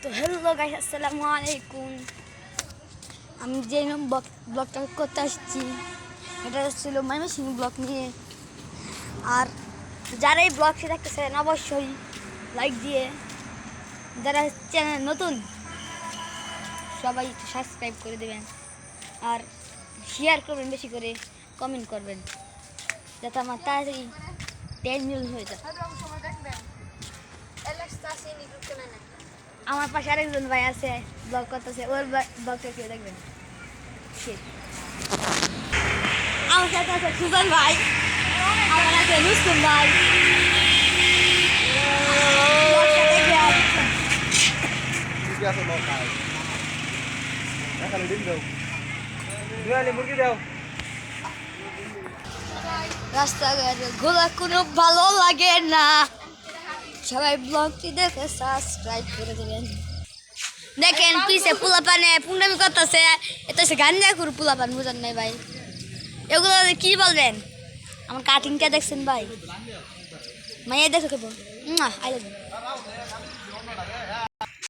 তো hello guys, আসসালামু আলাইকুম। আমি যে ব্লগটা করতে আসছি এটা ছিল ময়মনসিংহ ব্লগ নিয়ে। আর যারা এই ব্লগটি দেখতেছেন অবশ্যই লাইক দিয়ে, যারা চ্যানেল নতুন সবাই একটু সাবস্ক্রাইব করে দেবেন আর শেয়ার করবেন, বেশি করে কমেন্ট করবেন যাতে আমার তাড়াতাড়ি 10 মিলিয়ন হয়ে যায়। আমার পাশে আরেকজন ভাই আছে, ব্লগ করতেছে, ওর ব্লগটা কেউ দেখবেন। আমার সাথে আছে সুজন ভাই, আমার আছে রুস্তম ভাই। রাস্তাঘাটে ঘোরা কোনো ভালো লাগে না, সবাই ব্লগটি দেখে সাবস্ক্রাইব করে দেবেন। দেখেন পিছে পোলাপানে পুঙ্গামি করতেছে, এটা হচ্ছে গাঞ্জা খুর পোলাপান, বুঝেন নাই ভাই? এগুলো কি বলবেন? আমার কাটিংটা দেখছেন ভাই? মাইয়া দেখো কেবল আই লাভ ইউ।